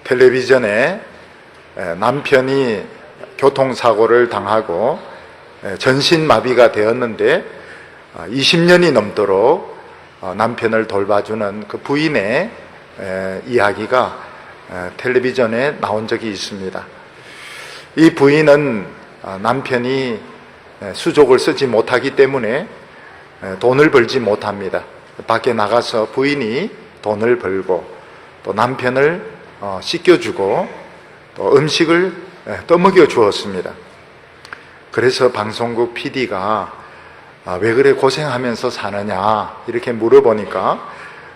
텔레비전에 남편이 교통사고를 당하고 전신마비가 되었는데 20년이 넘도록 남편을 돌봐주는 그 부인의 이야기가 텔레비전에 나온 적이 있습니다. 이 부인은 남편이 수족을 쓰지 못하기 때문에 돈을 벌지 못합니다. 밖에 나가서 부인이 돈을 벌고 또 남편을 씻겨주고 또 음식을 떠먹여 주었습니다. 그래서 방송국 PD가 왜 그래 고생하면서 사느냐 이렇게 물어보니까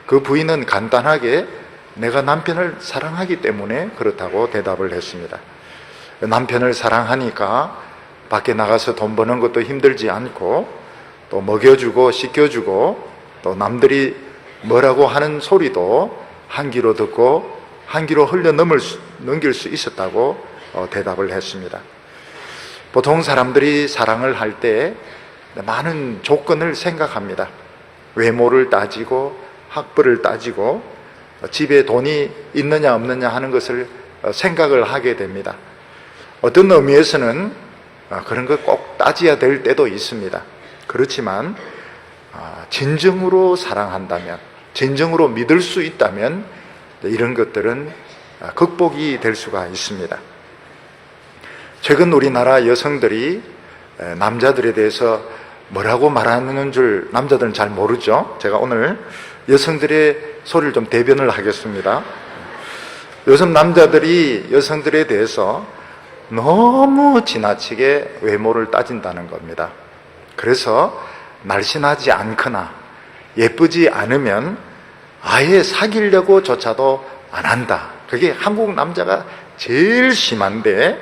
그 부인은 간단하게 내가 남편을 사랑하기 때문에 그렇다고 대답을 했습니다. 남편을 사랑하니까 밖에 나가서 돈 버는 것도 힘들지 않고 또 먹여주고 씻겨주고 또 남들이 뭐라고 하는 소리도 한 귀로 듣고 한 귀로 흘려 넘길 수 있었다고 대답을 했습니다. 보통 사람들이 사랑을 할 때 많은 조건을 생각합니다. 외모를 따지고 학벌을 따지고 집에 돈이 있느냐 없느냐 하는 것을 생각을 하게 됩니다. 어떤 의미에서는 그런 거 꼭 따져야 될 때도 있습니다. 그렇지만 진정으로 사랑한다면, 진정으로 믿을 수 있다면 이런 것들은 극복이 될 수가 있습니다. 최근 우리나라 여성들이 남자들에 대해서 뭐라고 말하는 줄 남자들은 잘 모르죠. 제가 오늘 여성들의 소리를 좀 대변을 하겠습니다. 요즘 남자들이 여성들에 대해서 너무 지나치게 외모를 따진다는 겁니다. 그래서 날씬하지 않거나 예쁘지 않으면 아예 사귀려고 조차도 안 한다. 그게 한국 남자가 제일 심한데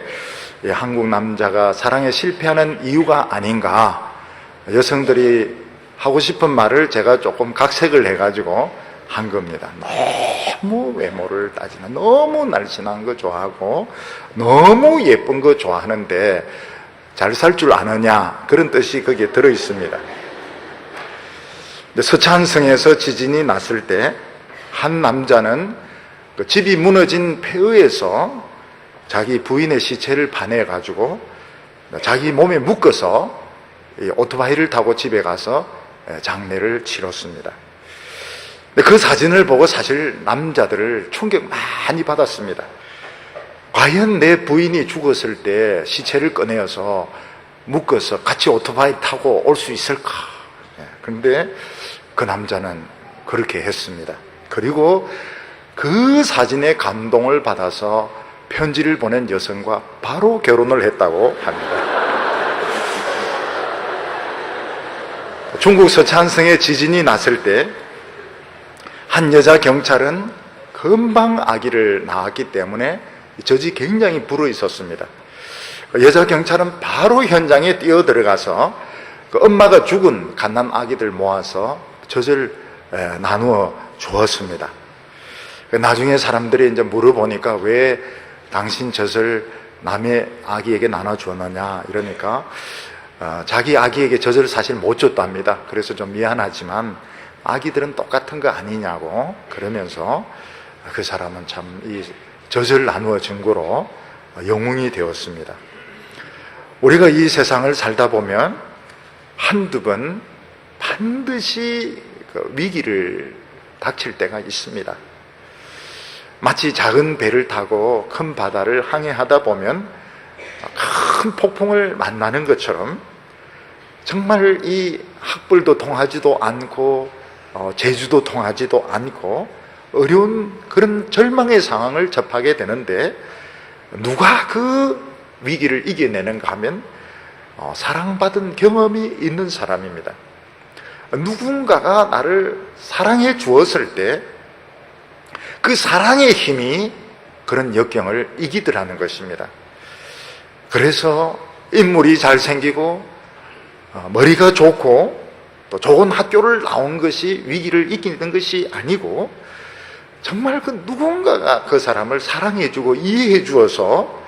한국 남자가 사랑에 실패하는 이유가 아닌가. 여성들이 하고 싶은 말을 제가 조금 각색을 해가지고 한 겁니다. 너무 외모를 따지는, 너무 날씬한 거 좋아하고 너무 예쁜 거 좋아하는데 잘 살 줄 아느냐, 그런 뜻이 거기에 들어 있습니다. 서찬성에서 지진이 났을 때 한 남자는 그 집이 무너진 폐허에서 자기 부인의 시체를 파내가지고 자기 몸에 묶어서 오토바이를 타고 집에 가서 장례를 치렀습니다. 그 사진을 보고 사실 남자들을 충격 많이 받았습니다. 과연 내 부인이 죽었을 때 시체를 꺼내어서 묶어서 같이 오토바이 타고 올 수 있을까? 그런데 그 남자는 그렇게 했습니다. 그리고 그 사진에 감동을 받아서 편지를 보낸 여성과 바로 결혼을 했다고 합니다. 중국 서찬성에 지진이 났을 때 한 여자 경찰은 금방 아기를 낳았기 때문에 젖이 굉장히 불어 있었습니다. 여자 경찰은 바로 현장에 뛰어 들어가서 그 엄마가 죽은 갓난 아기들 모아서 젖을 나누어 주었습니다. 나중에 사람들이 이제 물어보니까 왜 당신 젖을 남의 아기에게 나눠주었느냐 이러니까 자기 아기에게 젖을 사실 못 줬답니다. 그래서 좀 미안하지만 아기들은 똑같은 거 아니냐고 그러면서 그 사람은 참 이 젖을 나누어 준 거로 영웅이 되었습니다. 우리가 이 세상을 살다 보면 한두 번 반드시 그 위기를 닥칠 때가 있습니다. 마치 작은 배를 타고 큰 바다를 항해하다 보면 큰 폭풍을 만나는 것처럼 정말 이 학벌도 통하지도 않고 재주도 통하지도 않고 어려운 그런 절망의 상황을 접하게 되는데 누가 그 위기를 이겨내는가 하면 사랑받은 경험이 있는 사람입니다. 누군가가 나를 사랑해 주었을 때 그 사랑의 힘이 그런 역경을 이기더라는 것입니다. 그래서 인물이 잘생기고 머리가 좋고 또 좋은 학교를 나온 것이 위기를 이기는 것이 아니고 정말 그 누군가가 그 사람을 사랑해 주고 이해해 주어서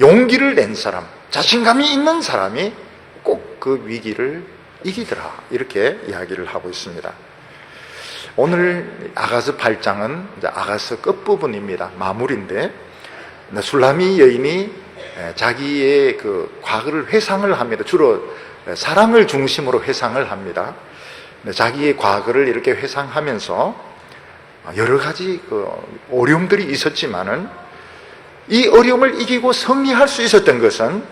용기를 낸 사람, 자신감이 있는 사람이 꼭 그 위기를 이기더라, 이렇게 이야기를 하고 있습니다. 오늘 아가서 8장은 이제 아가서 끝부분입니다. 마무리인데, 술라미 여인이 자기의 그 과거를 회상을 합니다. 주로 사랑을 중심으로 회상을 합니다. 자기의 과거를 이렇게 회상하면서 여러 가지 그 어려움들이 있었지만은 이 어려움을 이기고 승리할 수 있었던 것은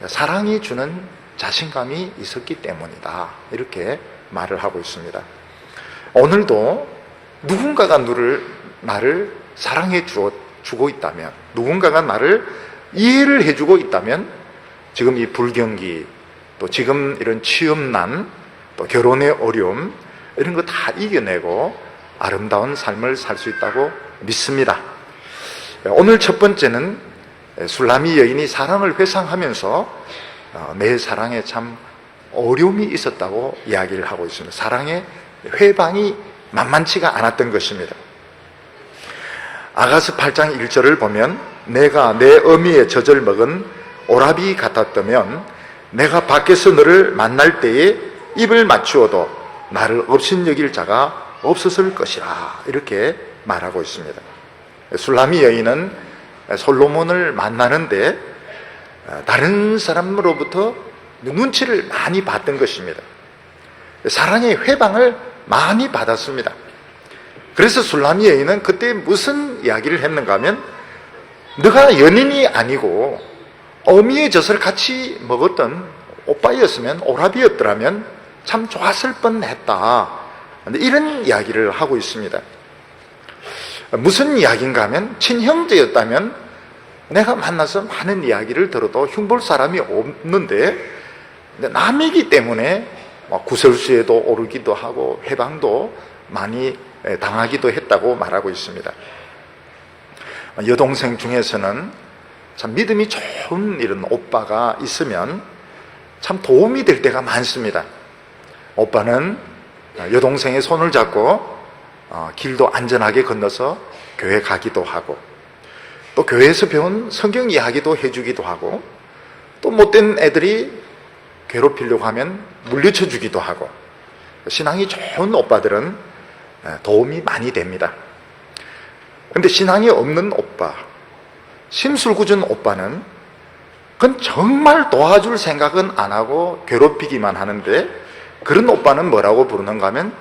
사랑이 주는 자신감이 있었기 때문이다. 이렇게 말을 하고 있습니다. 오늘도 누군가가 나를 사랑해 주고 있다면, 누군가가 나를 이해를 해주고 있다면, 지금 이 불경기, 또 지금 이런 취업난, 또 결혼의 어려움, 이런 거 다 이겨내고 아름다운 삶을 살 수 있다고 믿습니다. 오늘 첫 번째는 술라미 여인이 사랑을 회상하면서 내 사랑에 참 어려움이 있었다고 이야기를 하고 있습니다. 사랑의 회방이 만만치가 않았던 것입니다. 아가서 8장 1절을 보면 내가 내 어미의 젖을 먹은 오라비 같았다면 내가 밖에서 너를 만날 때에 입을 맞추어도 나를 업신여길 자가 없었을 것이라, 이렇게 말하고 있습니다. 술라미 여인은 솔로몬을 만나는데 다른 사람으로부터 눈치를 많이 받던 것입니다. 사랑의 회방을 많이 받았습니다. 그래서 술라미 여인은 그때 무슨 이야기를 했는가 하면, 너가 연인이 아니고 어미의 젖을 같이 먹었던 오빠였으면, 오라비였더라면 참 좋았을 뻔했다, 이런 이야기를 하고 있습니다. 무슨 이야기인가 하면, 친형제였다면 내가 만나서 많은 이야기를 들어도 흉볼 사람이 없는데 남이기 때문에 구설수에도 오르기도 하고 해방도 많이 당하기도 했다고 말하고 있습니다. 여동생 중에서는 참 믿음이 좋은 이런 오빠가 있으면 참 도움이 될 때가 많습니다. 오빠는 여동생의 손을 잡고 길도 안전하게 건너서 교회 가기도 하고, 또 교회에서 배운 성경 이야기도 해주기도 하고, 또 못된 애들이 괴롭히려고 하면 물리쳐 주기도 하고, 신앙이 좋은 오빠들은 도움이 많이 됩니다. 그런데 신앙이 없는 오빠, 심술궂은 오빠는 그건 정말 도와줄 생각은 안 하고 괴롭히기만 하는데, 그런 오빠는 뭐라고 부르는가 하면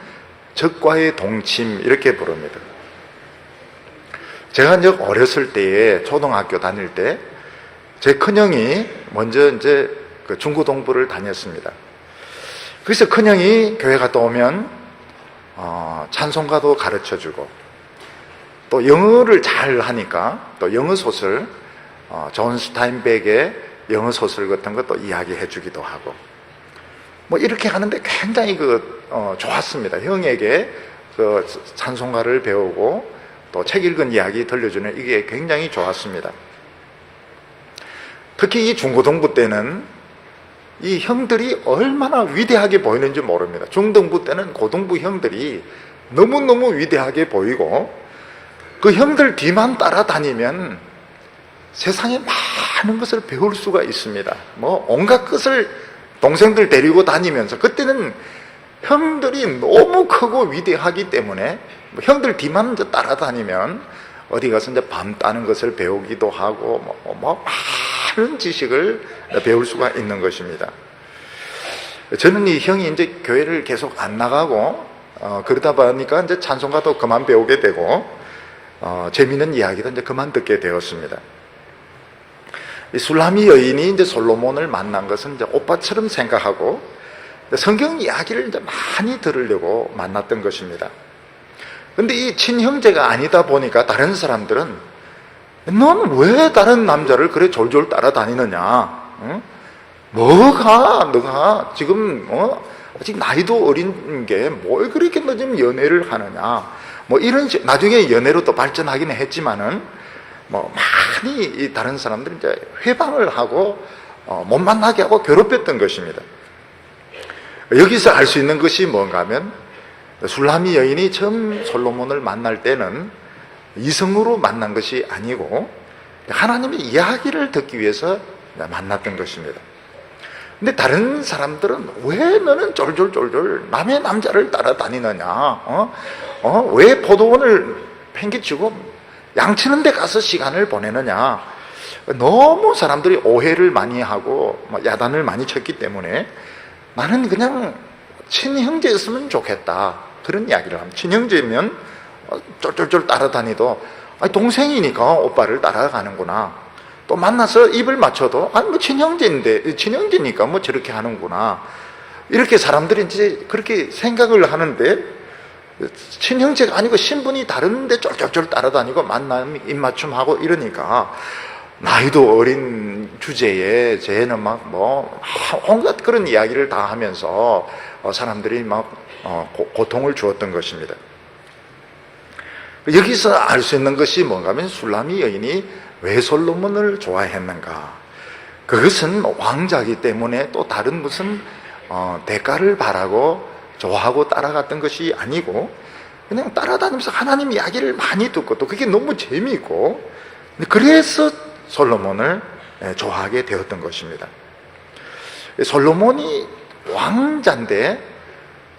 적과의 동침, 이렇게 부릅니다. 제가 이제 어렸을 때에 초등학교 다닐 때 제 큰형이 먼저 이제 그 중고등부를 다녔습니다. 그래서 큰형이 교회 갔다 오면 찬송가도 가르쳐주고, 또 영어를 잘 하니까 또 영어 소설, 존 스타인백의 영어 소설 같은 것도 이야기해 주기도 하고, 뭐 이렇게 하는데 굉장히 좋았습니다. 형에게 그 찬송가를 배우고 또 책 읽은 이야기 들려주는 이게 굉장히 좋았습니다. 특히 이 중고등부 때는 이 형들이 얼마나 위대하게 보이는지 모릅니다. 중등부 때는 고등부 형들이 너무너무 위대하게 보이고, 그 형들 뒤만 따라다니면 세상에 많은 것을 배울 수가 있습니다. 뭐 온갖 것을 동생들 데리고 다니면서, 그때는 형들이 너무 크고 위대하기 때문에 형들 뒤만 따라다니면 어디 가서 이제 밤 따는 것을 배우기도 하고 많은 지식을 배울 수가 있는 것입니다. 저는 이 형이 이제 교회를 계속 안 나가고 그러다 보니까 이제 찬송가도 그만 배우게 되고 재미있는 이야기도 이제 그만 듣게 되었습니다. 이 술라미 여인이 이제 솔로몬을 만난 것은 이제 오빠처럼 생각하고 성경 이야기를 이제 많이 들으려고 만났던 것입니다. 근데 이 친형제가 아니다 보니까 다른 사람들은 넌 왜 다른 남자를 그래 졸졸 따라다니느냐? 응? 너가 지금 아직 나이도 어린 게 뭘 그렇게 너 지금 연애를 하느냐? 뭐 이런 나중에 연애로 또 발전하기는 했지만은 뭐 많이 이 다른 사람들이 이제 회방을 하고 못 만나게 하고 괴롭혔던 것입니다. 여기서 알 수 있는 것이 뭔가 하면, 술라미 여인이 처음 솔로몬을 만날 때는 이성으로 만난 것이 아니고 하나님의 이야기를 듣기 위해서 만났던 것입니다. 근데 다른 사람들은 왜 너는 쫄쫄쫄쫄 남의 남자를 따라다니느냐? 왜 포도원을 팽개치고 양치는 데 가서 시간을 보내느냐. 너무 사람들이 오해를 많이 하고 야단을 많이 쳤기 때문에 나는 그냥 친형제였으면 좋겠다, 그런 이야기를 합니다. 친형제면 쫄쫄쫄 따라다니도 동생이니까 오빠를 따라가는구나, 또 만나서 입을 맞춰도 뭐 친형제니까 뭐 저렇게 하는구나, 이렇게 사람들이 이제 그렇게 생각을 하는데, 친형제가 아니고 신분이 다른데 쫄쫄쫄 따라다니고 만나면 입맞춤하고 이러니까 나이도 어린 주제에 쟤는 막 온갖 그런 이야기를 다 하면서 사람들이 막 고통을 주었던 것입니다. 여기서 알 수 있는 것이 뭔가 하면 술라미 여인이 왜 솔로몬을 좋아했는가. 그것은 왕자이기 때문에 또 다른 무슨 대가를 바라고 좋아하고 따라갔던 것이 아니고, 그냥 따라다니면서 하나님 이야기를 많이 듣고 또 그게 너무 재미있고, 그래서 솔로몬을 좋아하게 되었던 것입니다. 솔로몬이 왕자인데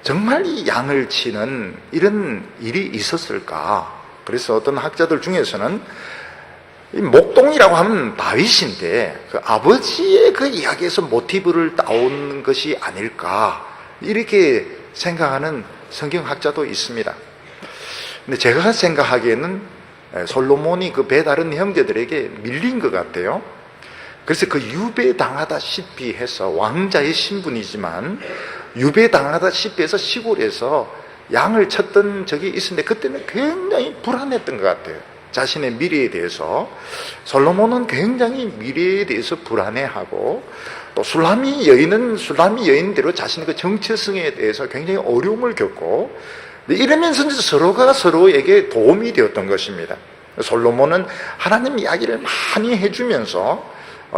정말 이 양을 치는 이런 일이 있었을까? 그래서 어떤 학자들 중에서는 이 목동이라고 하면 다윗인데 그 아버지의 그 이야기에서 모티브를 따온 것이 아닐까, 이렇게 생각하는 성경학자도 있습니다. 근데 제가 생각하기에는 솔로몬이 그 배다른 형제들에게 밀린 것 같아요. 그래서 그 유배당하다시피 해서, 왕자의 신분이지만 유배당하다시피 해서 시골에서 양을 쳤던 적이 있었는데 그때는 굉장히 불안했던 것 같아요. 자신의 미래에 대해서. 솔로몬은 굉장히 미래에 대해서 불안해하고, 또 술라미 여인은 술라미 여인대로 자신의 그 정체성에 대해서 굉장히 어려움을 겪고, 이러면서 서로가 서로에게 도움이 되었던 것입니다. 솔로몬은 하나님 이야기를 많이 해주면서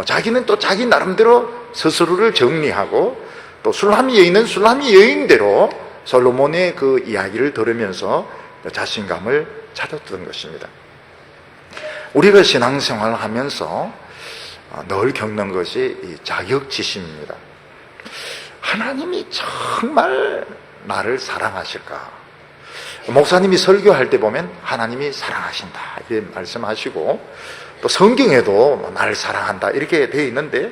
자기는 또 자기 나름대로 스스로를 정리하고, 또 술라미 여인은 술라미 여인대로 솔로몬의 그 이야기를 들으면서 자신감을 찾았던 것입니다. 우리가 신앙생활을 하면서 늘 겪는 것이 이 자격지심입니다. 하나님이 정말 나를 사랑하실까? 목사님이 설교할 때 보면 하나님이 사랑하신다 이렇게 말씀하시고, 또 성경에도 나를 사랑한다 이렇게 되어 있는데,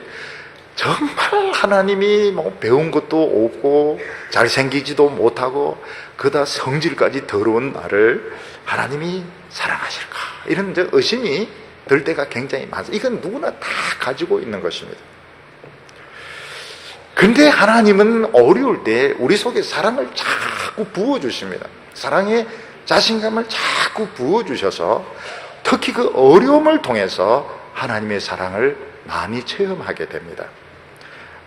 정말 하나님이 배운 것도 없고 잘생기지도 못하고 그다 성질까지 더러운 나를 하나님이 사랑하실까, 이런 의심이 들 때가 굉장히 많습니다. 이건 누구나 다 가지고 있는 것입니다. 근데 하나님은 어려울 때 우리 속에 사랑을 자꾸 부어주십니다. 사랑의 자신감을 자꾸 부어주셔서 특히 그 어려움을 통해서 하나님의 사랑을 많이 체험하게 됩니다.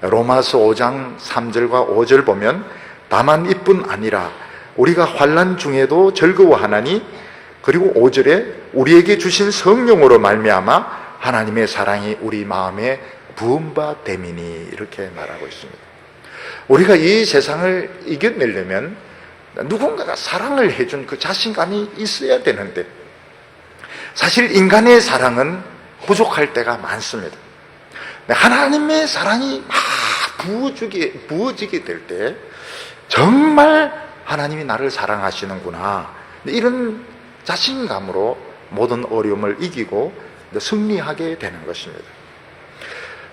로마서 5장 3절과 5절 보면, 다만 이뿐 아니라 우리가 환난 중에도 즐거워하나니, 그리고 5절에 우리에게 주신 성령으로 말미암아 하나님의 사랑이 우리 마음에 부은 바 됨이니, 이렇게 말하고 있습니다. 우리가 이 세상을 이겨내려면 누군가가 사랑을 해준 그 자신감이 있어야 되는데, 사실 인간의 사랑은 부족할 때가 많습니다. 하나님의 사랑이 막 부어지게 될 때 정말 하나님이 나를 사랑하시는구나, 이런 자신감으로 모든 어려움을 이기고 승리하게 되는 것입니다.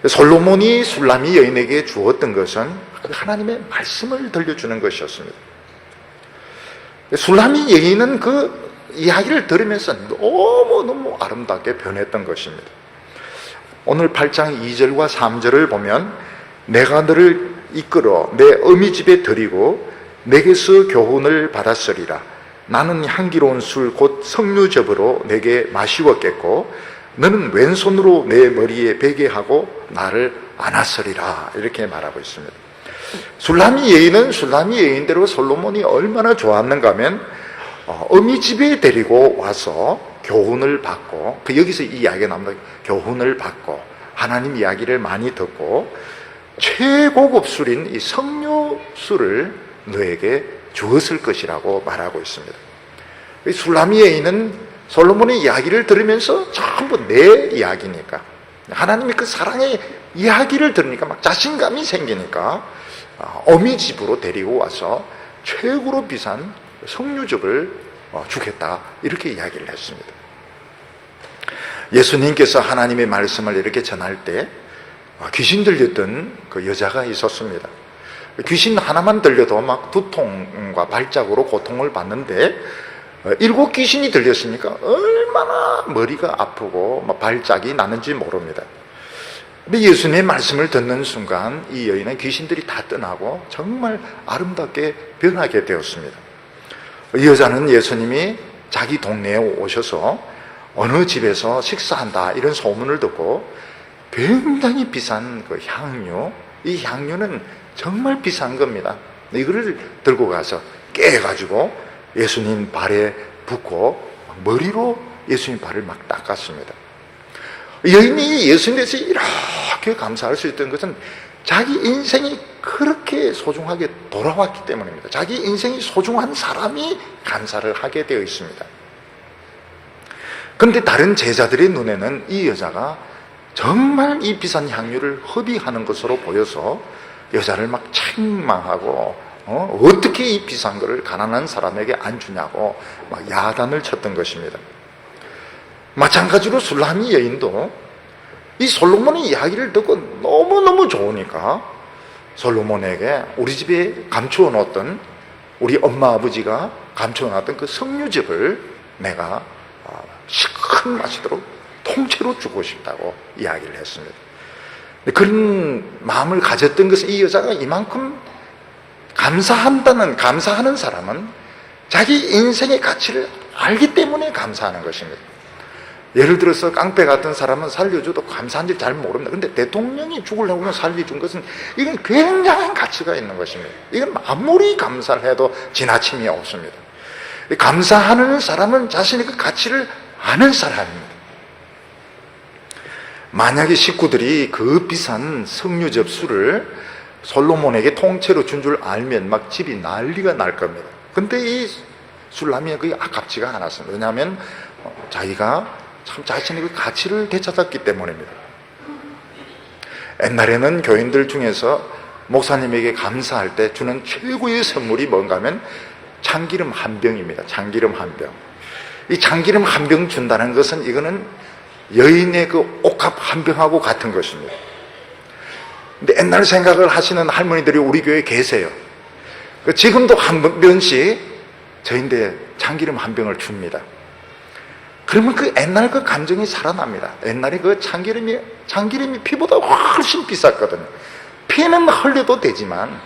솔로몬이 술라미 여인에게 주었던 것은 하나님의 말씀을 들려주는 것이었습니다. 술라미 여인은 그 이야기를 들으면서 너무너무 아름답게 변했던 것입니다. 오늘 8장 2절과 3절을 보면, 내가 너를 이끌어 내 어미 집에 들이고 내게서 교훈을 받았으리라. 나는 향기로운 술 곧 석류즙으로 내게 마시웠겠고 너는 왼손으로 내 머리에 베게 하고 나를 안았으리라, 이렇게 말하고 있습니다. 술라미 여인은 술라미 여인대로 솔로몬이 얼마나 좋았는가 하면 어미 집에 데리고 와서 교훈을 받고, 여기서 이 이야기가 나옵니다. 교훈을 받고 하나님 이야기를 많이 듣고 최고급 술인 이 석류술을 너에게 주었을 것이라고 말하고 있습니다. 술라미 여인은 솔로몬의 이야기를 들으면서 전부 내 이야기니까, 하나님의 그 사랑의 이야기를 들으니까 막 자신감이 생기니까 어미 집으로 데리고 와서 최고로 비싼 석류즙을 주겠다, 이렇게 이야기를 했습니다. 예수님께서 하나님의 말씀을 이렇게 전할 때 귀신 들렸던 그 여자가 있었습니다. 귀신 하나만 들려도 막 두통과 발작으로 고통을 받는데 7 귀신이 들렸으니까 얼마나 머리가 아프고 발작이 나는지 모릅니다. 근데 예수님의 말씀을 듣는 순간 이 여인은 귀신들이 다 떠나고 정말 아름답게 변하게 되었습니다. 이 여자는 예수님이 자기 동네에 오셔서 어느 집에서 식사한다 이런 소문을 듣고 굉장히 비싼 그 향유, 이 향유는 정말 비싼 겁니다. 이거를 들고 가서 깨가지고 예수님 발에 붓고 머리로 예수님 발을 막 닦았습니다. 여인이 예수님에 대해서 이렇게 감사할 수 있던 것은 자기 인생이 그렇게 소중하게 돌아왔기 때문입니다. 자기 인생이 소중한 사람이 감사를 하게 되어 있습니다. 그런데 다른 제자들의 눈에는 이 여자가 정말 이 비싼 향유를 허비하는 것으로 보여서 여자를 막 책망하고 어떻게 이 비싼 거를 가난한 사람에게 안 주냐고 막 야단을 쳤던 것입니다. 마찬가지로 술라미 여인도 이 솔로몬의 이야기를 듣고 너무너무 좋으니까 솔로몬에게 우리 집에 감추어 놓았던, 우리 엄마 아버지가 감추어 놨던 그 석류즙을 내가 시큰 마시도록 통째로 주고 싶다고 이야기를 했습니다. 그런 마음을 가졌던 것은 이 여자가 이만큼 감사하는 사람은 자기 인생의 가치를 알기 때문에 감사하는 것입니다. 예를 들어서 깡패 같은 사람은 살려줘도 감사한지 잘 모릅니다. 그런데 대통령이 죽으려고 살려준 것은 이건 굉장한 가치가 있는 것입니다. 이건 아무리 감사를 해도 지나침이 없습니다. 감사하는 사람은 자신의 그 가치를 아는 사람입니다. 만약에 식구들이 그 비싼 석류즙 술을 솔로몬에게 통째로 준 줄 알면 막 집이 난리가 날 겁니다. 근데 이 술라미가 그게 아깝지가 않았습니다. 왜냐하면 자기가 참 자신의 그 가치를 되찾았기 때문입니다. 옛날에는 교인들 중에서 목사님에게 감사할 때 주는 최고의 선물이 뭔가 하면 참기름 한 병입니다. 참기름 한 병. 이 참기름 한 병 준다는 것은 이거는 여인의 그 옥합 한 병하고 같은 것입니다. 근데 옛날 생각을 하시는 할머니들이 우리 교회에 계세요. 지금도 한 병씩 저인데 참기름 한 병을 줍니다. 그러면 그 옛날 그 감정이 살아납니다. 옛날에 그 참기름이 피보다 훨씬 비쌌거든요. 피는 흘려도 되지만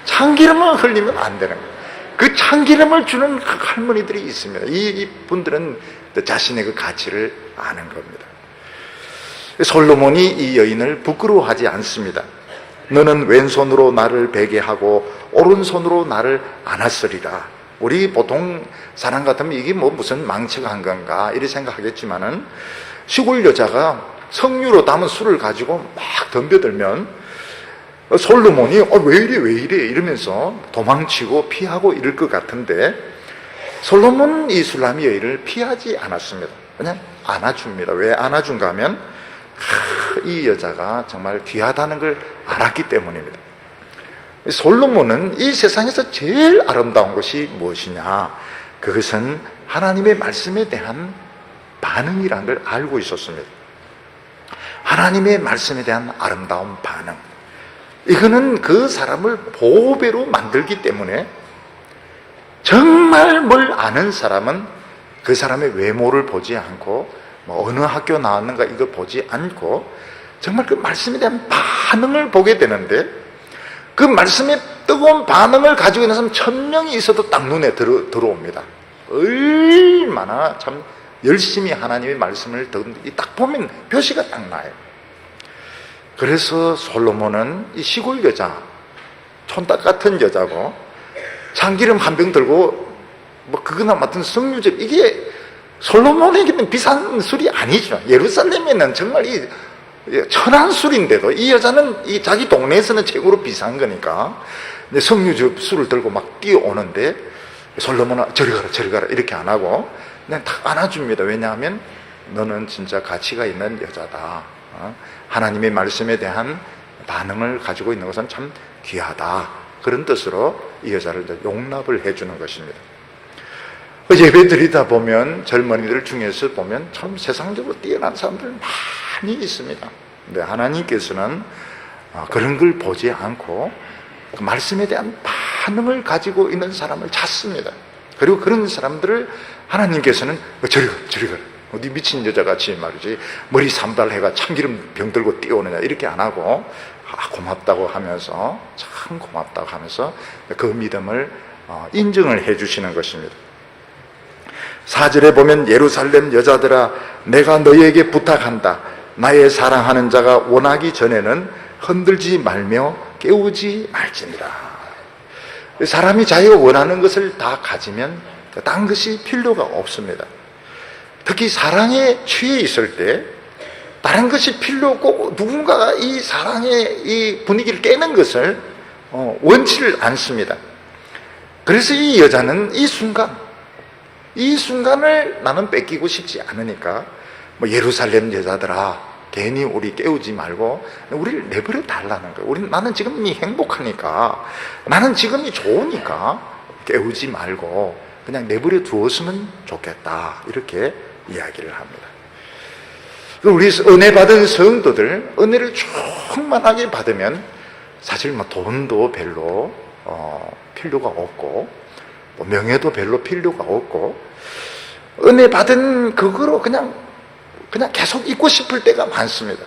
참기름을 흘리면 안 되는 거예요. 그 참기름을 주는 그 할머니들이 있습니다. 이 분들은 자신의 그 가치를 아는 겁니다. 솔로몬이 이 여인을 부끄러워하지 않습니다. 너는 왼손으로 나를 베게 하고 오른손으로 나를 안았으리라. 우리 보통 사람 같으면 이게 무슨 망치가 한 건가 이렇게 생각하겠지만은 시골 여자가 석류로 담은 술을 가지고 막 덤벼들면 솔로몬이 왜 이래 이러면서 도망치고 피하고 이럴 것 같은데 솔로몬은 이 술라미 여인을 피하지 않았습니다. 그냥 안아줍니다. 왜 안아준가 하면 이 여자가 정말 귀하다는 걸 알았기 때문입니다. 솔로몬은 이 세상에서 제일 아름다운 것이 무엇이냐, 그것은 하나님의 말씀에 대한 반응이라는 걸 알고 있었습니다. 하나님의 말씀에 대한 아름다운 반응, 이거는 그 사람을 보배로 만들기 때문에 정말 뭘 아는 사람은 그 사람의 외모를 보지 않고 어느 학교 나왔는가 이거 보지 않고 정말 그 말씀에 대한 반응을 보게 되는데, 그 말씀에 뜨거운 반응을 가지고 있는 사람 1000명이 있어도 딱 눈에 들어옵니다. 얼마나 참 열심히 하나님의 말씀을 듣는지 딱 보면 표시가 딱 나요. 그래서 솔로몬은 이 시골 여자, 촌딱 같은 여자고 참기름 한 병 들고 그거나 맡은 석류즙, 이게 솔로몬에게는 비싼 술이 아니죠. 예루살렘에는 정말 이 천한 술인데도 이 여자는 이 자기 동네에서는 최고로 비싼 거니까 석류즙 술을 들고 막 뛰어오는데 솔로몬은 저리 가라 이렇게 안 하고 그냥 탁 안아줍니다. 왜냐하면 너는 진짜 가치가 있는 여자다. 하나님의 말씀에 대한 반응을 가지고 있는 것은 참 귀하다. 그런 뜻으로 이 여자를 용납을 해주는 것입니다. 예배 드리다 보면 젊은이들 중에서 보면 참 세상적으로 뛰어난 사람들 많이 있습니다. 근데 하나님께서는 그런 걸 보지 않고 그 말씀에 대한 반응을 가지고 있는 사람을 찾습니다. 그리고 그런 사람들을 하나님께서는 저리 가 어디 미친 여자같이 말이지 머리 산발해가 참기름 병 들고 뛰어오느냐 이렇게 안 하고 고맙다고 하면서 참 고맙다고 하면서 그 믿음을 인정을 해 주시는 것입니다. 4절에 보면 예루살렘 여자들아 내가 너희에게 부탁한다. 나의 사랑하는 자가 원하기 전에는 흔들지 말며 깨우지 말지니라. 사람이 자기가 원하는 것을 다 가지면 딴 것이 필요가 없습니다. 특히 사랑에 취해 있을 때 다른 것이 필요 없고 누군가가 이 사랑의 이 분위기를 깨는 것을 원치를 않습니다. 그래서 이 여자는 이 순간을 나는 뺏기고 싶지 않으니까 예루살렘 여자들아 괜히 우리 깨우지 말고 우리를 내버려 달라는 거예요. 나는 지금이 행복하니까, 나는 지금이 좋으니까 깨우지 말고 그냥 내버려 두었으면 좋겠다, 이렇게 이야기를 합니다. 우리 은혜 받은 성도들, 은혜를 충만하게 받으면 사실 돈도 별로 필요가 없고 명예도 별로 필요가 없고 은혜 받은 그거로 그냥 계속 있고 싶을 때가 많습니다.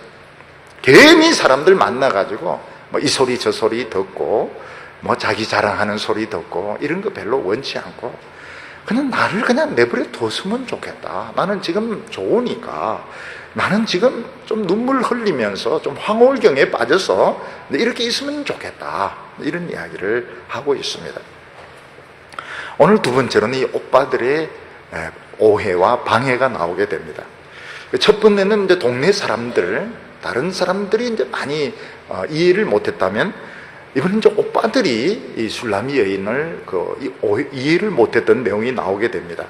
괜히 사람들 만나가지고 이 소리 저 소리 듣고 자기 자랑하는 소리 듣고 이런 거 별로 원치 않고 그냥 나를 그냥 내버려 뒀으면 좋겠다. 나는 지금 좋으니까, 나는 지금 좀 눈물 흘리면서 좀 황홀경에 빠져서 이렇게 있으면 좋겠다, 이런 이야기를 하고 있습니다. 오늘 두 번째로는 이 오빠들의 오해와 방해가 나오게 됩니다. 첫 번째는 이제 동네 사람들, 다른 사람들이 이제 많이 이해를 못했다면, 이번엔 이제 오빠들이 이 술라미 여인을 이해를 못했던 내용이 나오게 됩니다.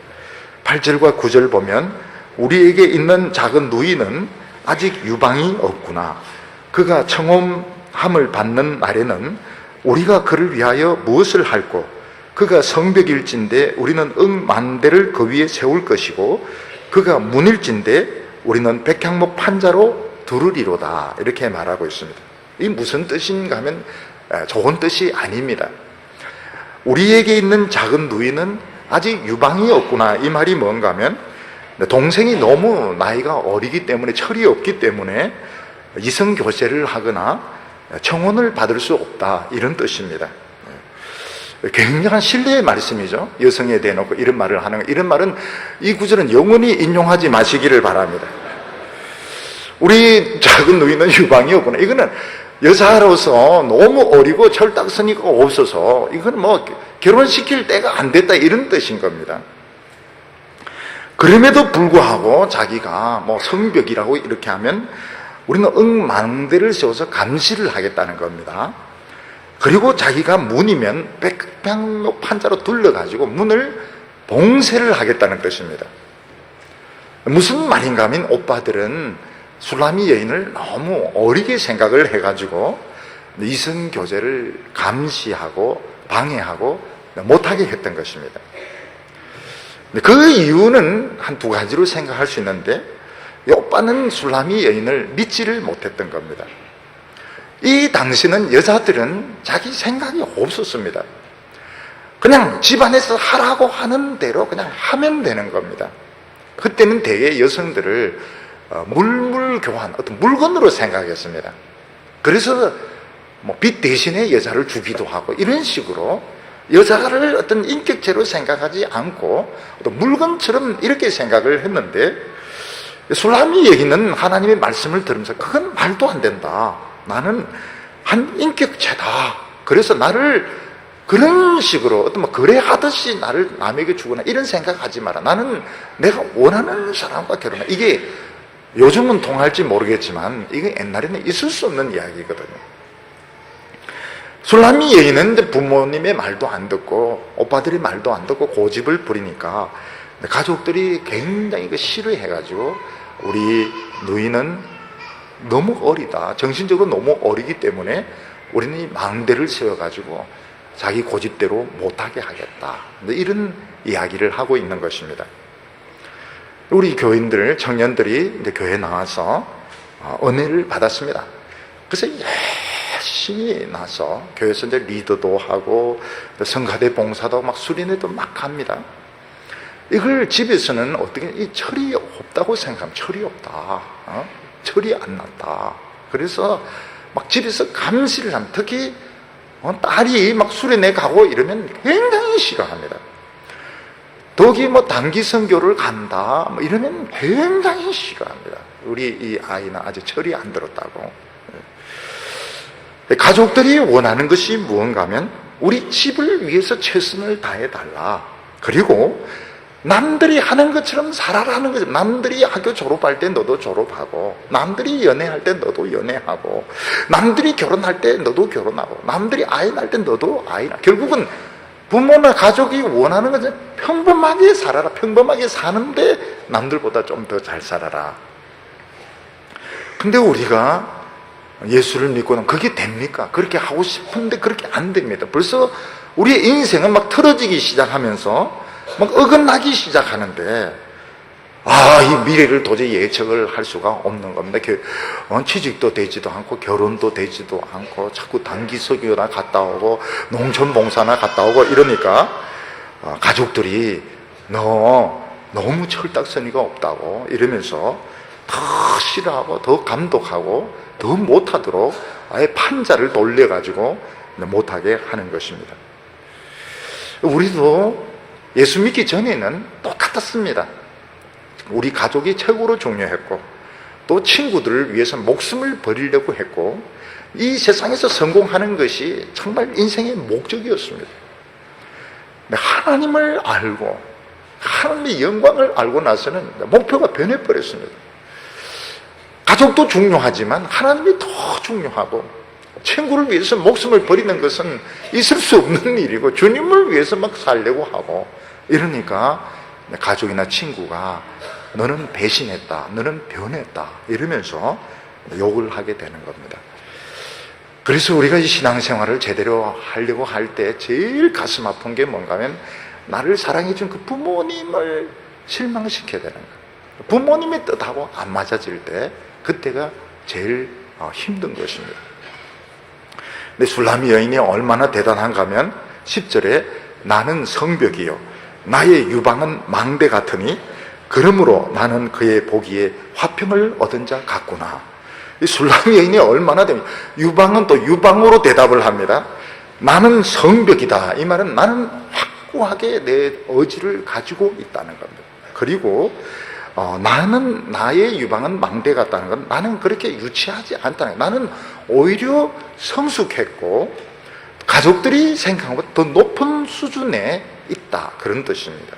8절과 9절 보면 우리에게 있는 작은 누이는 아직 유방이 없구나. 그가 청혼함을 받는 날에는 우리가 그를 위하여 무엇을 할꼬? 그가 성벽일진데 우리는 억만대를 그 위에 세울 것이고 그가 문일진데 우리는 백향목 판자로 두르리로다, 이렇게 말하고 있습니다. 이게 무슨 뜻인가 하면 좋은 뜻이 아닙니다. 우리에게 있는 작은 누이는 아직 유방이 없구나, 이 말이 뭔가 하면 동생이 너무 나이가 어리기 때문에, 철이 없기 때문에 이성교제를 하거나 청혼을 받을 수 없다, 이런 뜻입니다. 굉장한 신뢰의 말씀이죠. 여성에 대놓고 이런 말을 하는 거. 이런 말은, 이 구절은 영원히 인용하지 마시기를 바랍니다. 우리 작은 누이는 유방이 없구나, 이거는 여자로서 너무 어리고 철딱서니가 없어서 이거는 결혼시킬 때가 안 됐다, 이런 뜻인 겁니다. 그럼에도 불구하고 자기가 성벽이라고 이렇게 하면 우리는 억만대를 세워서 감시를 하겠다는 겁니다. 그리고 자기가 문이면 백향목 판자로 둘러가지고 문을 봉쇄를 하겠다는 뜻입니다. 무슨 말인가 하면 오빠들은 술라미 여인을 너무 어리게 생각을 해가지고 이성교제를 감시하고 방해하고 못하게 했던 것입니다. 그 이유는 한 두 가지로 생각할 수 있는데, 이 오빠는 술라미 여인을 믿지를 못했던 겁니다. 이 당시는 여자들은 자기 생각이 없었습니다. 그냥 집안에서 하라고 하는 대로 그냥 하면 되는 겁니다. 그때는 대개 여성들을 물물 교환, 어떤 물건으로 생각했습니다. 그래서 빚 대신에 여자를 주기도 하고 이런 식으로 여자를 어떤 인격체로 생각하지 않고 어떤 물건처럼 이렇게 생각을 했는데, 술라미 여인은 하나님의 말씀을 들으면서 그건 말도 안 된다. 나는 한 인격체다. 그래서 나를 그런 식으로 어떤 거래하듯이 나를 남에게 주거나 이런 생각하지 마라. 나는 내가 원하는 사람과 결혼해. 이게 요즘은 통할지 모르겠지만 이게 옛날에는 있을 수 없는 이야기거든요. 술라미 여인은 부모님의 말도 안 듣고 오빠들의 말도 안 듣고 고집을 부리니까 가족들이 굉장히 싫어해가지고 우리 누이는 너무 어리다, 정신적으로 너무 어리기 때문에 우리는 이 망대를 세워가지고 자기 고집대로 못하게 하겠다, 이런 이야기를 하고 있는 것입니다. 우리 교인들, 청년들이 이제 교회에 나와서 은혜를 받았습니다. 그래서 열심히 나서 교회에서 이제 리더도 하고 성가대 봉사도 막 수련회도 막 합니다. 이걸 집에서는 어떻게 이 철이 없다고 생각하면 철이 없다, 철이 안 났다. 그래서 막 집에서 감시를 합니다. 특히 딸이 막 수련회 가고 이러면 굉장히 싫어합니다. 덕이 뭐 단기 선교를 간다 뭐 이러면 굉장히 싫어합니다. 우리 이 아이는 아직 철이 안 들었다고. 가족들이 원하는 것이 무언가 하면 우리 집을 위해서 최선을 다해달라. 그리고 남들이 하는 것처럼 살아라는 거죠. 남들이 학교 졸업할 때 너도 졸업하고, 남들이 연애할 때 너도 연애하고, 남들이 결혼할 때 너도 결혼하고, 남들이 아이 낳을 때 너도 아이 낳고. 결국은 부모나 가족이 원하는 것은 평범하게 살아라. 평범하게 사는데 남들보다 좀 더 잘 살아라. 근데 우리가 예수를 믿고 나면 그게 됩니까? 그렇게 하고 싶은데 그렇게 안 됩니다. 벌써 우리의 인생은 막 틀어지기 시작하면서 막 어긋나기 시작하는데, 이 미래를 도저히 예측을 할 수가 없는 겁니다. 취직도 되지도 않고, 결혼도 되지도 않고, 자꾸 단기 석유나 갔다 오고, 농촌 봉사나 갔다 오고, 이러니까, 가족들이 너무 철딱서니가 없다고, 이러면서 더 싫어하고, 더 감독하고, 더 못하도록 아예 판자를 돌려가지고 못하게 하는 것입니다. 우리도 예수 믿기 전에는 똑같았습니다. 우리 가족이 최고로 중요했고, 또 친구들을 위해서 목숨을 버리려고 했고, 이 세상에서 성공하는 것이 정말 인생의 목적이었습니다. 하나님을 알고 하나님의 영광을 알고 나서는 목표가 변해버렸습니다. 가족도 중요하지만 하나님이 더 중요하고, 친구를 위해서 목숨을 버리는 것은 있을 수 없는 일이고, 주님을 위해서 막 살려고 하고, 이러니까 가족이나 친구가 너는 배신했다, 너는 변했다 이러면서 욕을 하게 되는 겁니다. 그래서 우리가 이 신앙생활을 제대로 하려고 할 때 제일 가슴 아픈 게 뭔가 하면, 나를 사랑해준 그 부모님을 실망시켜야 되는 거예요. 부모님의 뜻하고 안 맞아질 때 그때가 제일 힘든 것입니다. 근데 술라미 여인이 얼마나 대단한가 하면 10절에 나는 성벽이요 나의 유방은 망대 같으니 그러므로 나는 그의 보기에 화평을 얻은 자 같구나. 이 술라미 여인이 얼마나 됩니까? 유방은 또 유방으로 대답을 합니다. 나는 성벽이다. 이 말은 나는 확고하게 내 의지를 가지고 있다는 겁니다. 그리고 나는 나의 유방은 망대 같다는 건 나는 그렇게 유치하지 않다는 거예요. 나는 오히려 성숙했고 가족들이 생각한 것보다 더 높은 수준에 있다, 그런 뜻입니다.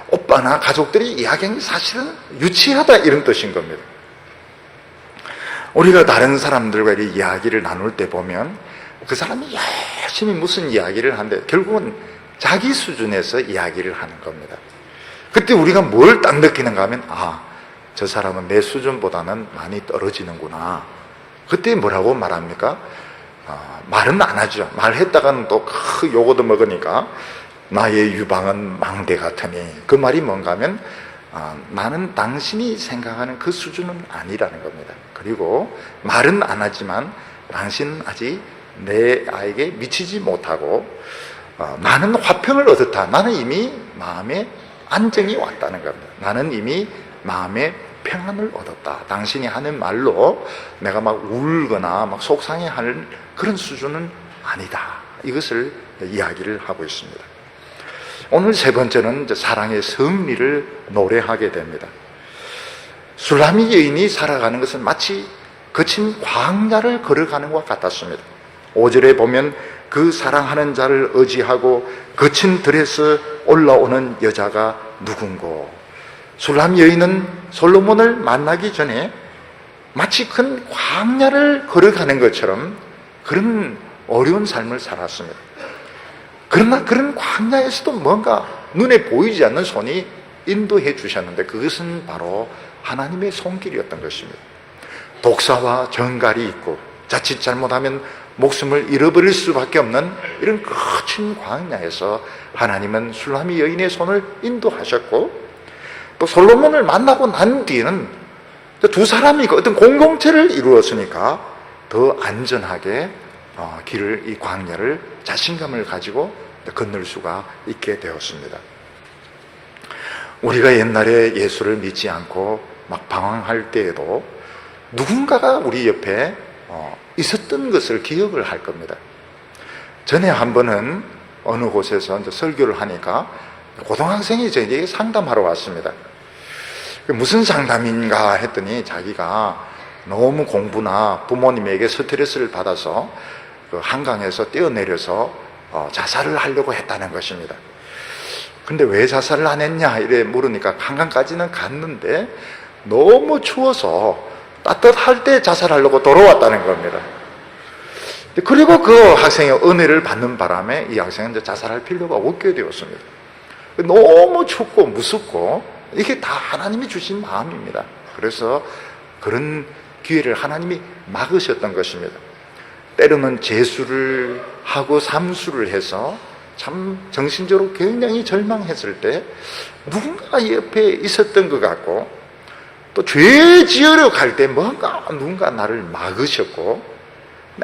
오빠나 가족들이 이야기하는 게 사실은 유치하다, 이런 뜻인 겁니다. 우리가 다른 사람들과 이야기를 나눌 때 보면 그 사람이 열심히 무슨 이야기를 하는데 결국은 자기 수준에서 이야기를 하는 겁니다. 그때 우리가 뭘 딱 느끼는가 하면, 저 사람은 내 수준보다는 많이 떨어지는구나. 그때 뭐라고 말합니까? 말은 안 하죠. 말했다가는 또 욕 얻어 먹으니까 나의 유방은 망대 같으니, 그 말이 뭔가 하면 나는 당신이 생각하는 그 수준은 아니라는 겁니다. 그리고 말은 안 하지만 당신은 아직 내 아이에게 미치지 못하고, 나는 화평을 얻었다. 나는 이미 마음에 안정이 왔다는 겁니다. 나는 이미 마음에 평안을 얻었다. 당신이 하는 말로 내가 막 울거나 막 속상해하는 그런 수준은 아니다. 이것을 이야기를 하고 있습니다. 오늘 세 번째는 사랑의 승리를 노래하게 됩니다. 술라미 여인이 살아가는 것은 마치 거친 광야를 걸어가는 것 같았습니다. 5절에 보면 그 사랑하는 자를 의지하고 거친 들에서 올라오는 여자가 누군고. 술라미 여인은 솔로몬을 만나기 전에 마치 큰 광야를 걸어가는 것처럼 그런 어려운 삶을 살았습니다. 그러나 그런 광야에서도 뭔가 눈에 보이지 않는 손이 인도해 주셨는데 그것은 바로 하나님의 손길이었던 것입니다. 독사와 정갈이 있고 자칫 잘못하면 목숨을 잃어버릴 수밖에 없는 이런 거친 광야에서 하나님은 술라미 여인의 손을 인도하셨고, 또 솔로몬을 만나고 난 뒤에는 두 사람이 어떤 공동체를 이루었으니까 더 안전하게 길을, 이 광야를 자신감을 가지고 건널 수가 있게 되었습니다. 우리가 옛날에 예수를 믿지 않고 막 방황할 때에도 누군가가 우리 옆에 있었던 것을 기억을 할 겁니다. 전에 한 번은 어느 곳에서 이제 설교를 하니까 고등학생이 저에게 상담하러 왔습니다. 무슨 상담인가 했더니 자기가 너무 공부나 부모님에게 스트레스를 받아서 그 한강에서 뛰어내려서 자살을 하려고 했다는 것입니다. 근데 왜 자살을 안 했냐 이래 물으니까 한강까지는 갔는데 너무 추워서 따뜻할 때 자살하려고 돌아왔다는 겁니다. 그리고 그 학생의 은혜를 받는 바람에 이 학생은 이제 자살할 필요가 없게 되었습니다. 너무 춥고 무섭고 이게 다 하나님이 주신 마음입니다. 그래서 그런 기회를 하나님이 막으셨던 것입니다. 때로는 재수를 하고 삼수를 해서 참 정신적으로 굉장히 절망했을 때 누군가 옆에 있었던 것 같고, 또 죄 지으려 갈 때 누군가 나를 막으셨고,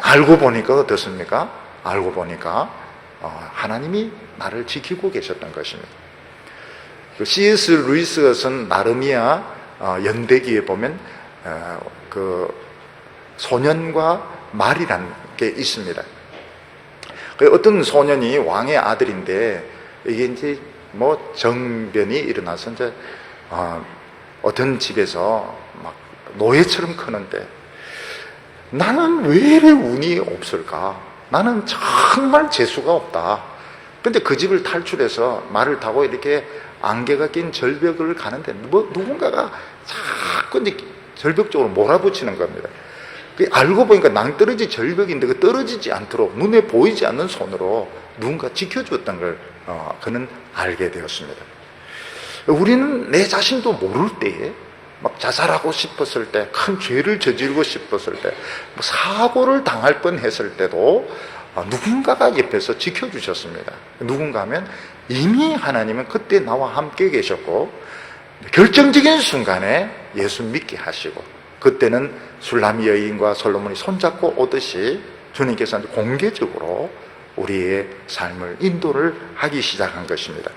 알고 보니까 어떻습니까? 알고 보니까 하나님이 나를 지키고 계셨던 것입니다. C.S. 루이스가 쓴 나르미아 연대기에 보면 그 소년과 말이라는 게 있습니다. 어떤 소년이 왕의 아들인데 이게 이제 뭐 정변이 일어나서 이제 어떤 집에서 막 노예처럼 크는데 나는 왜 이래 운이 없을까? 나는 정말 재수가 없다. 근데 그 집을 탈출해서 말을 타고 이렇게 안개가 낀 절벽을 가는데 누군가가 자꾸 이제 절벽 쪽으로 몰아붙이는 겁니다. 알고 보니까 낭떠러지 절벽인데 그 떨어지지 않도록 눈에 보이지 않는 손으로 누군가 지켜주었던 걸 그는 알게 되었습니다. 우리는 내 자신도 모를 때에 막 자살하고 싶었을 때, 큰 죄를 저지르고 싶었을 때, 뭐 사고를 당할 뻔했을 때도 누군가가 옆에서 지켜주셨습니다. 누군가 하면 이미 하나님은 그때 나와 함께 계셨고 결정적인 순간에 예수 믿게 하시고, 그때는 술라미 여인과 솔로몬이 손잡고 오듯이 주님께서 공개적으로 우리의 삶을 인도를 하기 시작한 것입니다.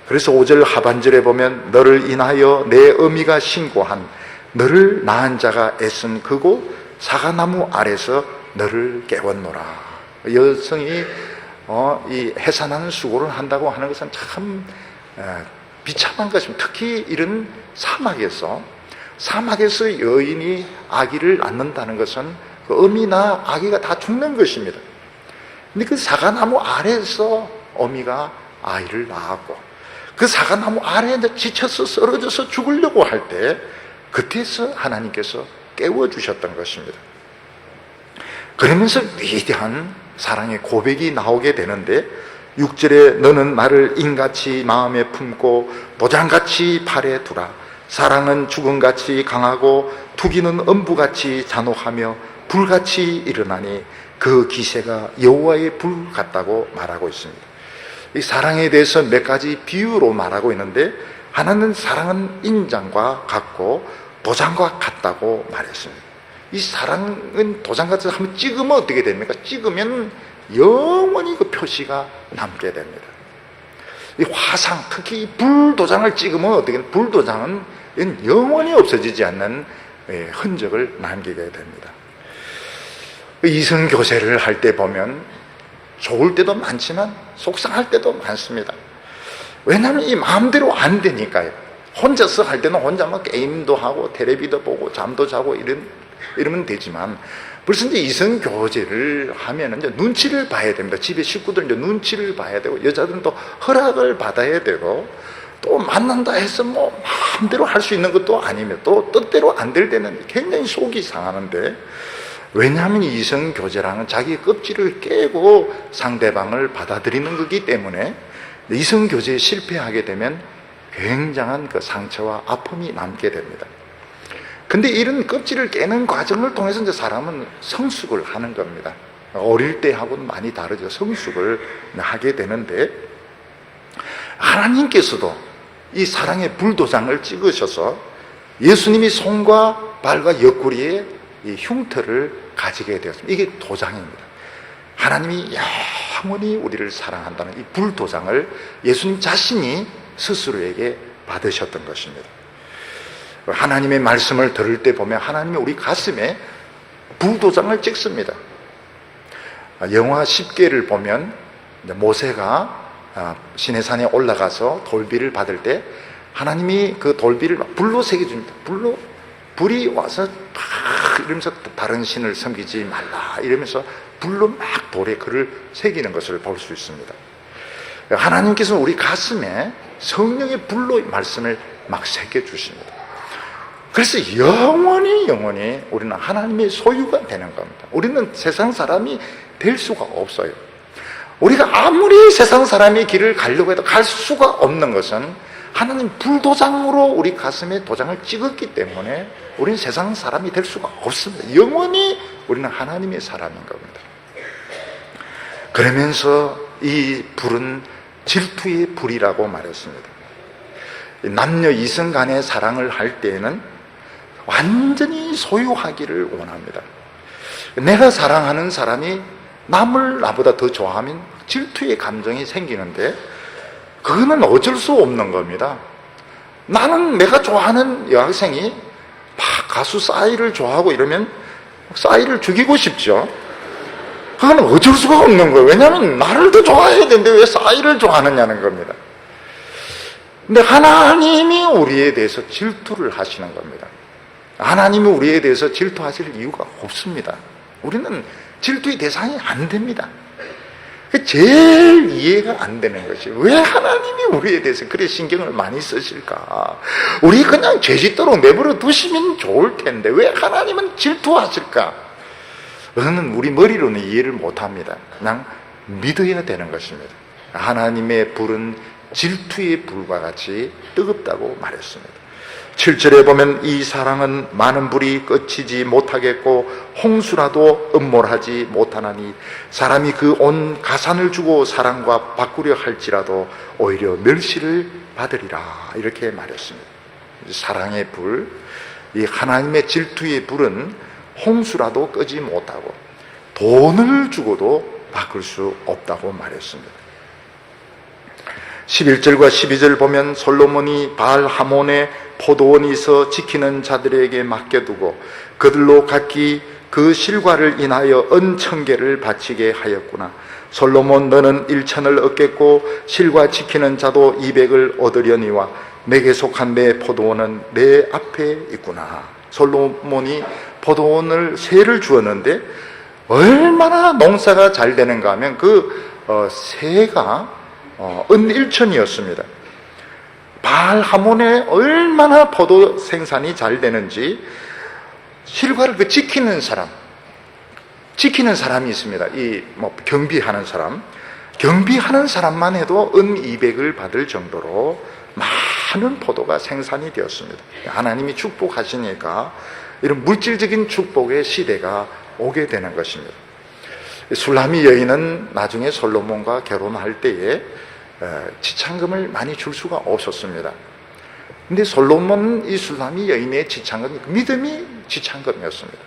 그래서 5절 하반절에 보면 너를 인하여 내 어미가 신고한 너를 낳은 자가 애쓴 그곳 사과나무 아래서 너를 깨웠노라. 여성이 이 해산하는 수고를 한다고 하는 것은 참 비참한 것입니다. 특히 이런 사막에서 여인이 아기를 낳는다는 것은 그 어미나 아기가 다 죽는 것입니다. 근데 그 사과나무 아래에서 어미가 아이를 낳았고, 그 사과나무 아래에 지쳐서 쓰러져서 죽으려고 할 때 그때서 하나님께서 깨워주셨던 것입니다. 그러면서 위대한 사랑의 고백이 나오게 되는데, 6절에 너는 나를 인같이 마음에 품고 도장같이 팔에 두라. 사랑은 죽음같이 강하고 투기는 엄부같이 잔혹하며 불같이 일어나니 그 기세가 여호와의 불 같다고 말하고 있습니다. 이 사랑에 대해서 몇 가지 비유로 말하고 있는데, 하나는 사랑은 인장과 같고 도장과 같다고 말했습니다. 이 사랑은 도장같이 한번 찍으면 어떻게 됩니까? 찍으면 영원히 그 표시가 남게 됩니다. 이 화상, 특히 불도장을 찍으면 어떻게 됩니까? 불도장은 영원히 없어지지 않는 흔적을 남기게 됩니다. 이성교제를 할 때 보면 좋을 때도 많지만 속상할 때도 많습니다. 왜냐하면 이 마음대로 안 되니까요. 혼자서 할 때는 혼자 막 게임도 하고 텔레비도 보고 잠도 자고 이러면 되지만, 벌써 이제 이성교제를 하면 이제 눈치를 봐야 됩니다. 집에 식구들 이제 눈치를 봐야 되고, 여자들은 또 허락을 받아야 되고, 또 만난다 해서 뭐 마음대로 할 수 있는 것도 아니며, 또 뜻대로 안 될 때는 굉장히 속이 상하는데, 왜냐하면 이성교제라는 자기 껍질을 깨고 상대방을 받아들이는 거기 때문에 이성교제에 실패하게 되면 굉장한 그 상처와 아픔이 남게 됩니다. 근데 이런 껍질을 깨는 과정을 통해서 이제 사람은 성숙을 하는 겁니다. 어릴 때 하고는 많이 다르죠. 성숙을 하게 되는데, 하나님께서도 이 사랑의 불도장을 찍으셔서 예수님이 손과 발과 옆구리에 이 흉터를 가지게 되었습니다. 이게 도장입니다. 하나님이 영원히 우리를 사랑한다는 이 불도장을 예수님 자신이 스스로에게 받으셨던 것입니다. 하나님의 말씀을 들을 때 보면 하나님이 우리 가슴에 불도장을 찍습니다. 영화 10계를 보면 모세가 시내산에 올라가서 돌비를 받을 때 하나님이 그 돌비를 불로 새겨줍니다. 불이 와서 막 이러면서 다른 신을 섬기지 말라 이러면서 불로 막 돌에 글을 새기는 것을 볼 수 있습니다. 하나님께서 우리 가슴에 성령의 불로 말씀을 막 새겨주십니다. 그래서 영원히 우리는 하나님의 소유가 되는 겁니다. 우리는 세상 사람이 될 수가 없어요. 우리가 아무리 세상 사람의 길을 가려고 해도 갈 수가 없는 것은 하나님 불도장으로 우리 가슴에 도장을 찍었기 때문에 우리는 세상 사람이 될 수가 없습니다. 영원히 우리는 하나님의 사람인 겁니다. 그러면서 이 불은 질투의 불이라고 말했습니다. 남녀 이성 간의 사랑을 할 때에는 완전히 소유하기를 원합니다. 내가 사랑하는 사람이 남을 나보다 더 좋아하면 질투의 감정이 생기는데 그거는 어쩔 수 없는 겁니다. 나는 내가 좋아하는 여학생이 막 가수 싸이를 좋아하고 이러면 싸이를 죽이고 싶죠. 그건 어쩔 수가 없는 거예요. 왜냐하면 나를 더 좋아해야 되는데 왜 싸이를 좋아하느냐는 겁니다. 근데 하나님이 우리에 대해서 질투를 하시는 겁니다. 하나님이 우리에 대해서 질투하실 이유가 없습니다. 우리는 질투의 대상이 안 됩니다. 제일 이해가 안 되는 것이 왜 하나님이 우리에 대해서 그래 신경을 많이 쓰실까? 우리 그냥 죄짓도록 내버려 두시면 좋을 텐데 왜 하나님은 질투하실까? 그거는 우리 머리로는 이해를 못합니다. 그냥 믿어야 되는 것입니다. 하나님의 불은 질투의 불과 같이 뜨겁다고 말했습니다. 7절에 보면 이 사랑은 많은 불이 꺼지지 못하겠고 홍수라도 음몰하지 못하나니 사람이 그 온 가산을 주고 사랑과 바꾸려 할지라도 오히려 멸시를 받으리라 이렇게 말했습니다. 사랑의 불, 이 하나님의 질투의 불은 홍수라도 끄지 못하고 돈을 주고도 바꿀 수 없다고 말했습니다. 11절과 12절 보면 솔로몬이 바알 하몬의 포도원이 있어 지키는 자들에게 맡겨두고 그들로 각기 그 실과를 인하여 은천개를 바치게 하였구나. 솔로몬 너는 1천을 얻겠고 실과 지키는 자도 200을 얻으려니와 내게 속한 내 포도원은 내 앞에 있구나. 솔로몬이 포도원을 세를 주었는데 얼마나 농사가 잘 되는가 하면 그 세가 은 1천이었습니다. 바알 하몬에 얼마나 포도 생산이 잘 되는지 실과를 지키는 사람이 있습니다. 경비하는 사람만 해도 은 200을 받을 정도로 많은 포도가 생산이 되었습니다. 하나님이 축복하시니까 이런 물질적인 축복의 시대가 오게 되는 것입니다. 술라미 여인은 나중에 솔로몬과 결혼할 때에 지참금을 많이 줄 수가 없었습니다. 근데 솔로몬은 이 술라미 여인의 지참금이 믿음이 지참금이었습니다.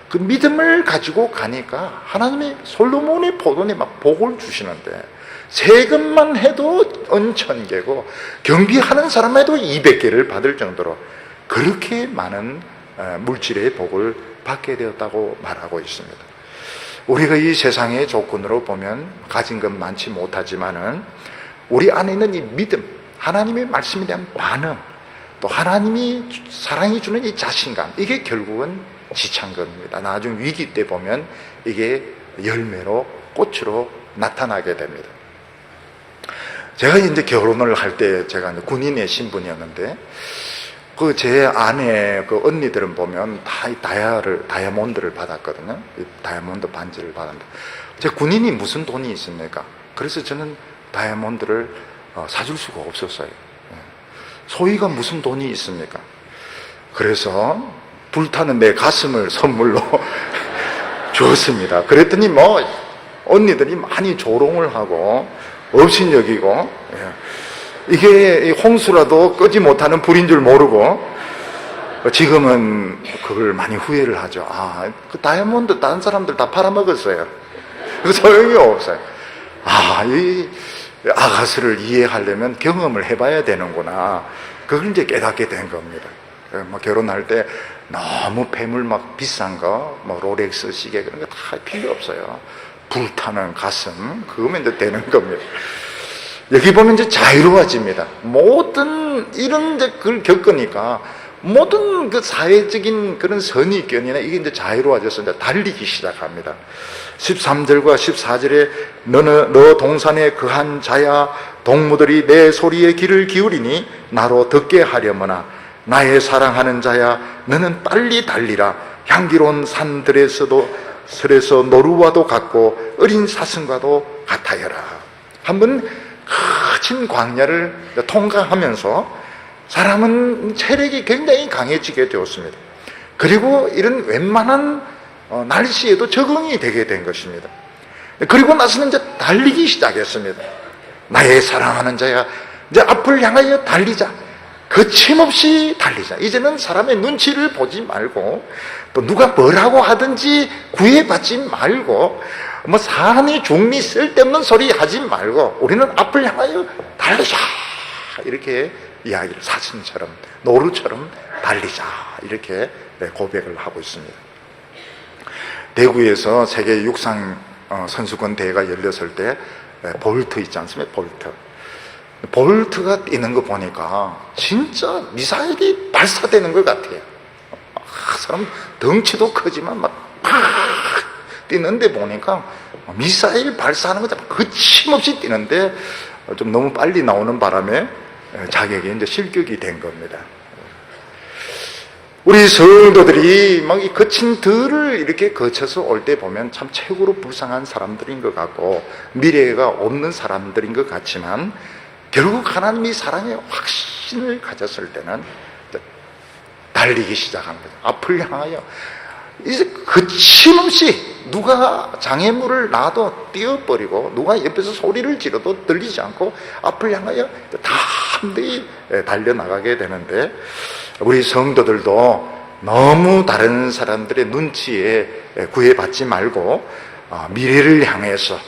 그 믿음을 가지고 가니까 하나님이 솔로몬의 포도원에 막 복을 주시는데 세금만 해도 은천개고 경비하는 사람 해도 200개를 받을 정도로 그렇게 많은 물질의 복을 받게 되었다고 말하고 있습니다. 우리가 이 세상의 조건으로 보면 가진 것 많지 못하지만은 우리 안에 있는 이 믿음, 하나님의 말씀에 대한 반응, 또 하나님이 사랑이 주는 이 자신감, 이게 결국은 지참금입니다. 나중 위기 때 보면 이게 열매로, 꽃으로 나타나게 됩니다. 제가 이제 결혼을 할 때 제가 이제 군인의 신분이었는데 제 아내 언니들은 보면 다 다이아몬드를 받았거든요. 다이아몬드 반지를 받았는데 제 군인이 무슨 돈이 있습니까? 그래서 저는 다이아몬드를 사줄 수가 없었어요. 소희가 무슨 돈이 있습니까? 그래서 불타는 내 가슴을 선물로 주었습니다. 그랬더니 언니들이 많이 조롱을 하고 업신여기고 이게 홍수라도 끄지 못하는 불인 줄 모르고 지금은 그걸 많이 후회를 하죠. 그 다이아몬드 다른 사람들 다 팔아먹었어요. 그 소용이 없어요. 이 아가스를 이해하려면 경험을 해봐야 되는구나. 그걸 이제 깨닫게 된 겁니다. 결혼할 때 너무 폐물 막 비싼 거, 롤렉스 시계 그런 거 다 필요 없어요. 불타는 가슴, 그거면 이제 되는 겁니다. 여기 보면 이제 자유로워집니다. 모든 이런 이제 그걸 겪으니까 모든 그 사회적인 그런 선입견이나 이게 이제 자유로워져서 이제 달리기 시작합니다. 13절과 14절에 너 동산에 거한 자야 동무들이 내 소리에 귀를 기울이니 나로 듣게 하려무나 나의 사랑하는 자야 너는 빨리 달리라 향기로운 산들에서도 설에서 노루와도 같고 어린 사슴과도 같아여라. 한번 거친 광야를 통과하면서 사람은 체력이 굉장히 강해지게 되었습니다. 그리고 이런 웬만한 날씨에도 적응이 되게 된 것입니다. 그리고 나서는 이제 달리기 시작했습니다. 나의 사랑하는 자야, 이제 앞을 향하여 달리자. 거침없이 달리자. 이제는 사람의 눈치를 보지 말고 또 누가 뭐라고 하든지 구애받지 말고 사안의 중리 쓸데없는 소리 하지 말고 우리는 앞을 향하여 달리자. 이렇게 이야기를 사슴처럼 노루처럼 달리자 이렇게 고백을 하고 있습니다. 대구에서 세계 육상 선수권 대회가 열렸을 때 볼트 있지 않습니까? 볼트가 뛰는 거 보니까 진짜 미사일이 발사되는 것 같아요. 사람 덩치도 크지만 막 뛰는데 보니까 미사일 발사하는 거 거침없이 뛰는데 좀 너무 빨리 나오는 바람에 자기에게 이제 실격이 된 겁니다. 우리 성도들이 막 이 거친 들을 이렇게 거쳐서 올 때 보면 참 최고로 불쌍한 사람들인 것 같고 미래가 없는 사람들인 것 같지만 결국 하나님이 사랑의 확신을 가졌을 때는 달리기 시작한 거죠. 앞을 향하여 이제 거침없이 누가 장애물을 놔도 뛰어버리고 누가 옆에서 소리를 지르도 들리지 않고 앞을 향하여 담대히 달려나가게 되는데 우리 성도들도 너무 다른 사람들의 눈치에 구애받지 말고 미래를 향해서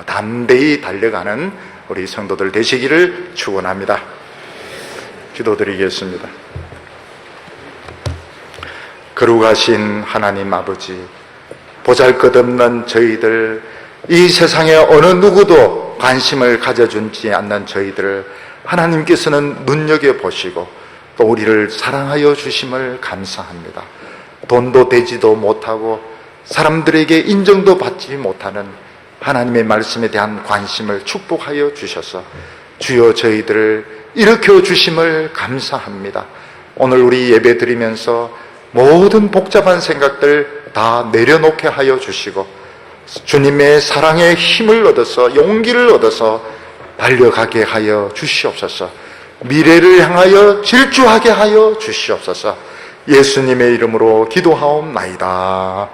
담대히 달려가는 우리 성도들 되시기를 축원합니다. 기도드리겠습니다. 거룩하신 하나님 아버지, 보잘것없는 저희들, 이 세상에 어느 누구도 관심을 가져주지 않는 저희들을 하나님께서는 눈여겨보시고 또 우리를 사랑하여 주심을 감사합니다. 돈도 되지도 못하고 사람들에게 인정도 받지 못하는 하나님의 말씀에 대한 관심을 축복하여 주셔서 주여 저희들을 일으켜 주심을 감사합니다. 오늘 우리 예배 드리면서 모든 복잡한 생각들 다 내려놓게 하여 주시고 주님의 사랑의 힘을 얻어서 용기를 얻어서 달려가게 하여 주시옵소서. 미래를 향하여 질주하게 하여 주시옵소서. 예수님의 이름으로 기도하옵나이다.